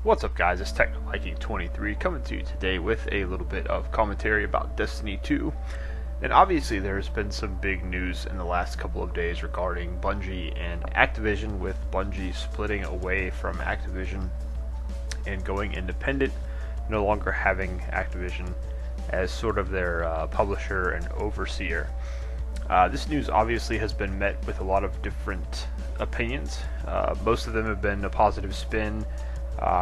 What's up, guys? It's TechnoViking23 coming to you today with a little bit of commentary about Destiny 2. And obviously there's been some big news in the last couple of days regarding Bungie and Activision, with Bungie splitting away from Activision and going independent, no longer having Activision as sort of their publisher and overseer. This news obviously has been met with a lot of different opinions. Most of them have been a positive spin.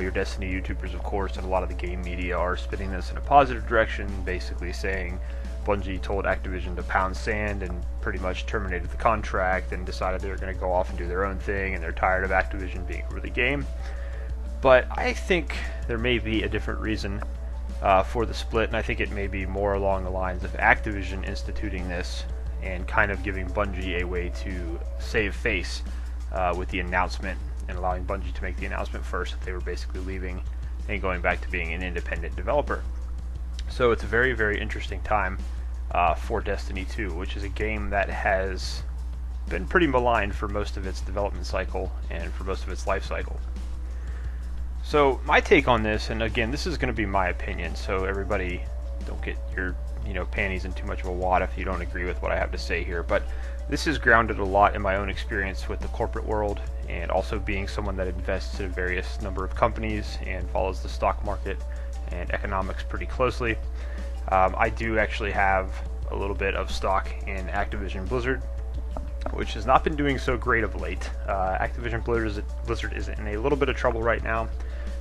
Your Destiny YouTubers, of course, and a lot of the game media are spinning this in a positive direction, basically saying Bungie told Activision to pound sand and pretty much terminated the contract and decided they were going to go off and do their own thing, and they're tired of Activision being over the game. But I think there may be a different reason for the split, and I think it may be more along the lines of Activision instituting this and kind of giving Bungie a way to save face with the announcement, and allowing Bungie to make the announcement first that they were basically leaving and going back to being an independent developer. So it's a very, very interesting time for Destiny 2, which is a game that has been pretty maligned for most of its development cycle and for most of its life cycle. So my take on this, and again, this is going to be my opinion, so everybody don't get your panties in too much of a wad if you don't agree with what I have to say here, but this is grounded a lot in my own experience with the corporate world, and also being someone that invests in a various number of companies and follows the stock market and economics pretty closely. I do actually have a little bit of stock in Activision Blizzard, which has not been doing so great of late. Activision Blizzard is in a little bit of trouble right now.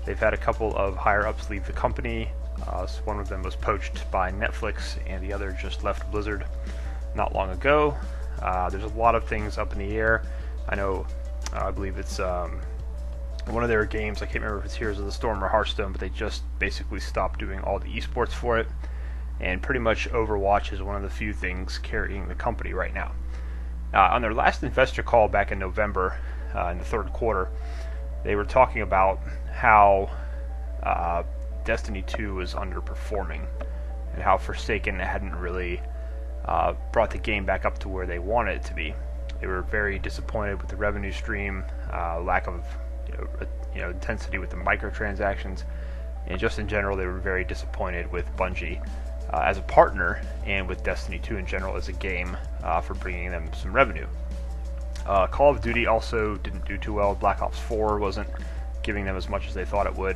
They've had a couple of higher ups leave the company. So one of them was poached by Netflix, and the other just left Blizzard not long ago. There's a lot of things up in the air. I know, I believe it's one of their games, I can't remember if it's Heroes of the Storm or Hearthstone, but they just basically stopped doing all the esports for it, and pretty much Overwatch is one of the few things carrying the company right now. On their last investor call back in November, in the third quarter, they were talking about how Destiny 2 was underperforming, and how Forsaken hadn't really brought the game back up to where they wanted it to be. They were very disappointed with the revenue stream, lack of intensity with the microtransactions, and just in general they were very disappointed with Bungie as a partner, and with Destiny 2 in general as a game for bringing them some revenue. Call of Duty also didn't do too well. Black Ops 4 wasn't giving them as much as they thought it would,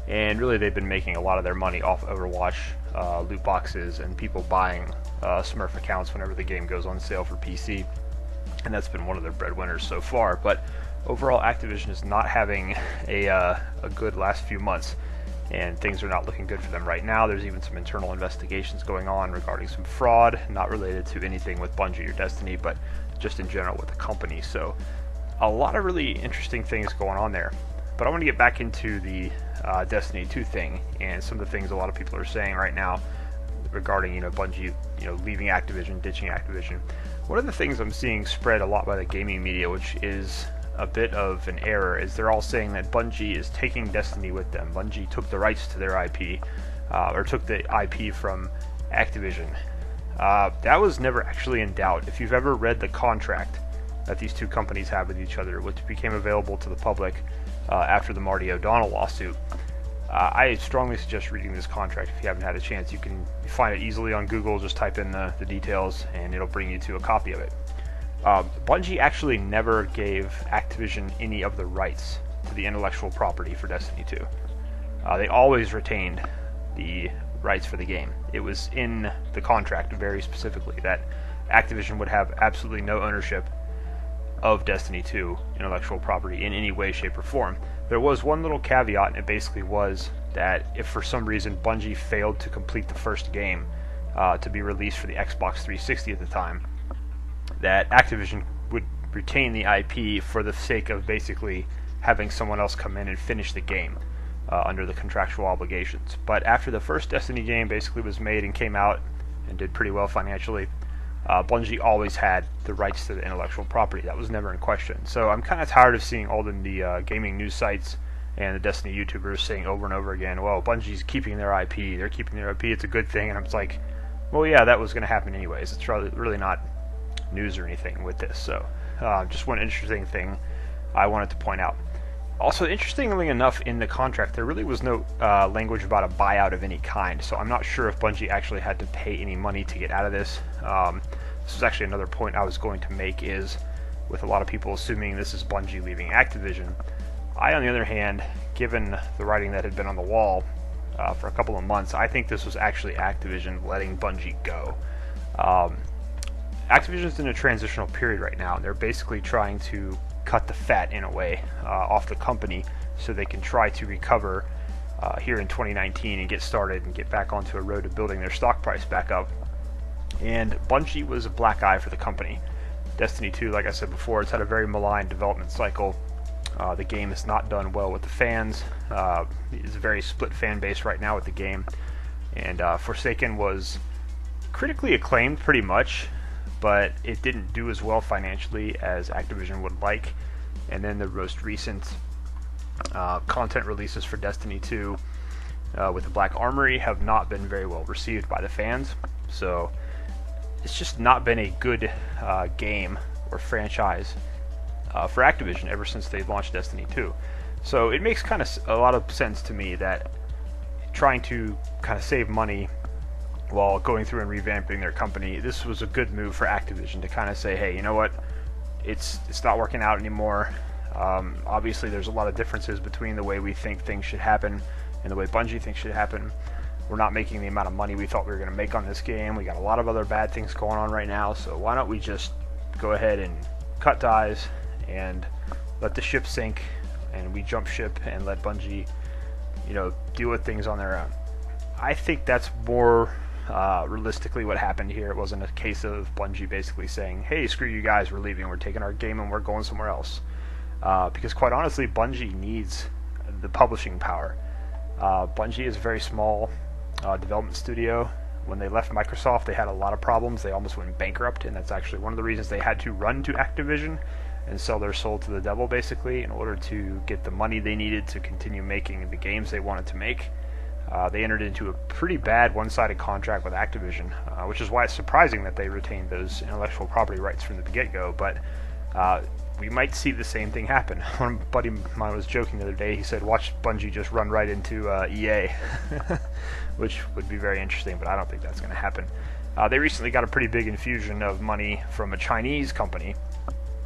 and really they've been making a lot of their money off Overwatch, loot boxes, and people buying Smurf accounts whenever the game goes on sale for PC, and that's been one of their breadwinners so far. But overall, Activision is not having a good last few months, and things are not looking good for them right now. There's even some internal investigations going on regarding some fraud, not related to anything with Bungie or Destiny, but just in general with the company. So a lot of really interesting things going on there. But I want to get back into the Destiny 2 thing, and some of the things a lot of people are saying right now regarding Bungie leaving Activision, ditching Activision. One of the things I'm seeing spread a lot by the gaming media, which is a bit of an error, is they're all saying that Bungie is taking Destiny with them. Bungie took the rights to their IP, or took the IP from Activision. That was never actually in doubt. If you've ever read the contract that these two companies have with each other, which became available to the public after the Marty O'Donnell lawsuit, I strongly suggest reading this contract if you haven't had a chance. You can find it easily on Google. Just type in the details and it'll bring you to a copy of it. Bungie actually never gave Activision any of the rights to the intellectual property for Destiny 2. They always retained the rights for the game. It was in the contract very specifically that Activision would have absolutely no ownership of Destiny 2 intellectual property in any way, shape, or form. There was one little caveat, and it basically was that if for some reason Bungie failed to complete the first game to be released for the Xbox 360 at the time, that Activision would retain the IP for the sake of basically having someone else come in and finish the game under the contractual obligations. But after the first Destiny game basically was made and came out and did pretty well financially, Bungie always had the rights to the intellectual property. That was never in question. So I'm kind of tired of seeing all the gaming news sites and the Destiny YouTubers saying over and over again, well, Bungie's keeping their IP, they're keeping their IP, it's a good thing. And I'm just like, well, yeah, that was going to happen anyways. It's really not news or anything with this. So just one interesting thing I wanted to point out. Also, interestingly enough, in the contract, there really was no language about a buyout of any kind, so I'm not sure if Bungie actually had to pay any money to get out of this. This is actually another point I was going to make, is with a lot of people assuming this is Bungie leaving Activision. I, on the other hand, given the writing that had been on the wall for a couple of months, I think this was actually Activision letting Bungie go. Activision's in a transitional period right now, and they're basically trying to cut the fat, in a way, off the company so they can try to recover here in 2019 and get started and get back onto a road to building their stock price back up. And Bungie was a black eye for the company. Destiny 2, like I said before, it's had a very malign development cycle. The game has not done well with the fans. It's a very split fan base right now with the game. And Forsaken was critically acclaimed pretty much, but it didn't do as well financially as Activision would like. And then the most recent content releases for Destiny 2 with the Black Armory have not been very well received by the fans. So it's just not been a good game or franchise for Activision ever since they launched Destiny 2. So it makes kind of a lot of sense to me that trying to kind of save money while going through and revamping their company, this was a good move for Activision to kind of say, hey, you know what, it's not working out anymore. Obviously there's a lot of differences between the way we think things should happen and the way Bungie thinks should happen. We're not making the amount of money we thought we were going to make on this game. We got a lot of other bad things going on right now, so why don't we just go ahead and cut ties and let the ship sink, and we jump ship and let Bungie, deal with things on their own. I think that's more realistically what happened here. It wasn't a case of Bungie basically saying, hey, screw you guys, we're leaving, we're taking our game and we're going somewhere else. Because quite honestly, Bungie needs the publishing power. Bungie is a very small development studio. When they left Microsoft, they had a lot of problems. They almost went bankrupt, and that's actually one of the reasons they had to run to Activision and sell their soul to the devil, basically, in order to get the money they needed to continue making the games they wanted to make. They entered into a pretty bad one-sided contract with Activision, which is why it's surprising that they retained those intellectual property rights from the get-go, but we might see the same thing happen. One buddy of mine was joking the other day. He said, watch Bungie just run right into EA, which would be very interesting, but I don't think that's going to happen. They recently got a pretty big infusion of money from a Chinese company,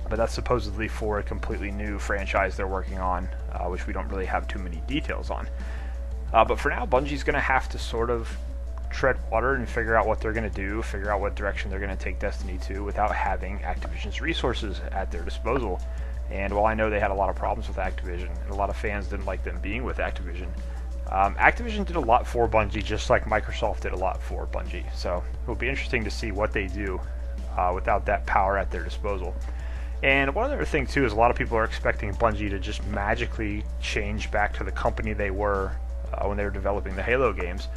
but that's supposedly for a completely new franchise they're working on, which we don't really have too many details on. But for now, Bungie's going to have to sort of tread water and figure out what they're going to do, figure out what direction they're going to take Destiny 2 without having Activision's resources at their disposal. And while I know they had a lot of problems with Activision, and a lot of fans didn't like them being with Activision, Activision did a lot for Bungie, just like Microsoft did a lot for Bungie. So it will be interesting to see what they do without that power at their disposal. And one other thing, too, is a lot of people are expecting Bungie to just magically change back to the company they were when they were developing the Halo games,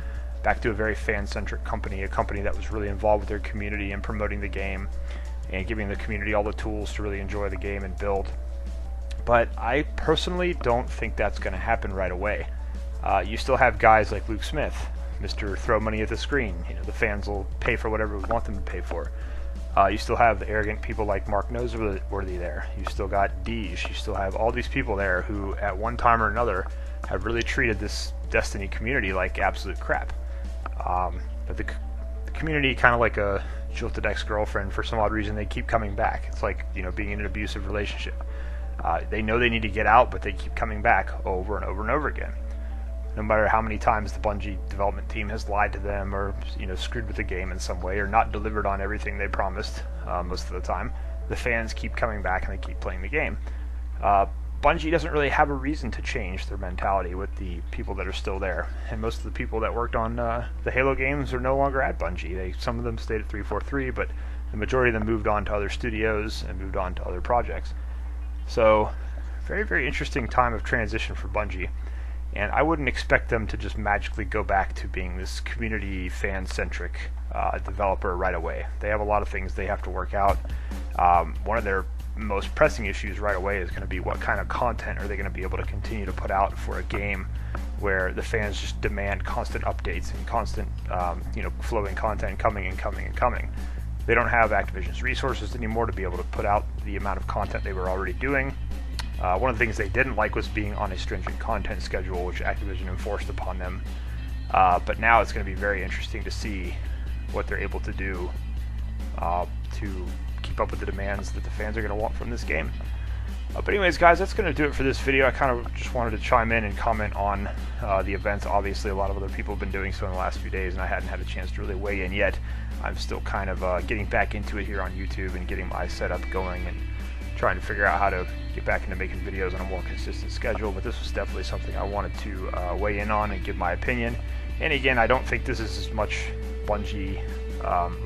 back to a very fan-centric company, a company that was really involved with their community and promoting the game and giving the community all the tools to really enjoy the game and build. But I personally don't think that's going to happen right away. You still have guys like Luke Smith, Mr. Throw Money at the Screen. The fans will pay for whatever we want them to pay for. You still have the arrogant people like Mark Noseworthy there. You still got Deej. You still have all these people there who, at one time or another, have really treated this Destiny community like absolute crap. But the community, kind of like a jilted ex-girlfriend, for some odd reason they keep coming back. It's like, being in an abusive relationship. They know they need to get out, but they keep coming back over and over and over again. No matter how many times the Bungie development team has lied to them, or screwed with the game in some way, or not delivered on everything they promised most of the time, the fans keep coming back and they keep playing the game. Bungie doesn't really have a reason to change their mentality with the people that are still there, and most of the people that worked on the Halo games are no longer at Bungie. Some of them stayed at 343, but the majority of them moved on to other studios and moved on to other projects. So, very, very interesting time of transition for Bungie, and I wouldn't expect them to just magically go back to being this community fan-centric developer right away. They have a lot of things they have to work out. One of their most pressing issues right away is going to be what kind of content are they going to be able to continue to put out for a game where the fans just demand constant updates and constant flowing content coming and coming and coming. They don't have Activision's resources anymore to be able to put out the amount of content they were already doing, One of the things they didn't like was being on a stringent content schedule, which Activision enforced upon them. But now it's going to be very interesting to see what they're able to do to keep up with the demands that the fans are going to want from this game. But anyways, guys, that's going to do it for this video. I kind of just wanted to chime in and comment on the events. Obviously, a lot of other people have been doing so in the last few days, and I hadn't had a chance to really weigh in yet. I'm still kind of getting back into it here on YouTube and getting my setup going and trying to figure out how to get back into making videos on a more consistent schedule. But this was definitely something I wanted to weigh in on and give my opinion. And again, I don't think this is as much Bungie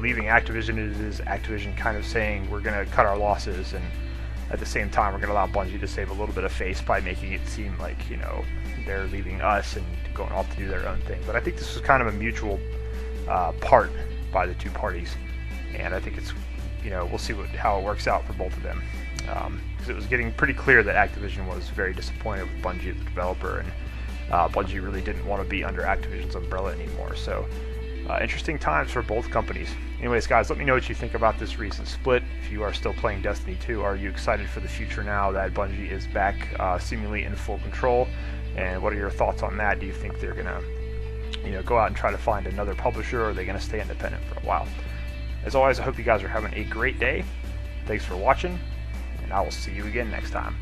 leaving Activision as it is Activision kind of saying we're going to cut our losses, and at the same time we're going to allow Bungie to save a little bit of face by making it seem like, you know, they're leaving us and going off to do their own thing. But I think this was kind of a mutual part by the two parties, and I think it's, you know, we'll see how it works out for both of them, because it was getting pretty clear that Activision was very disappointed with Bungie as the developer, and Bungie really didn't want to be under Activision's umbrella anymore. So interesting times for both companies. Anyways, guys, let me know what you think about this recent split. If you are still playing Destiny 2, are you excited for the future now that Bungie is back seemingly in full control? And what are your thoughts on that? Do you think they're going to, you know, go out and try to find another publisher, or are they going to stay independent for a while? As always, I hope you guys are having a great day. Thanks for watching, and I will see you again next time.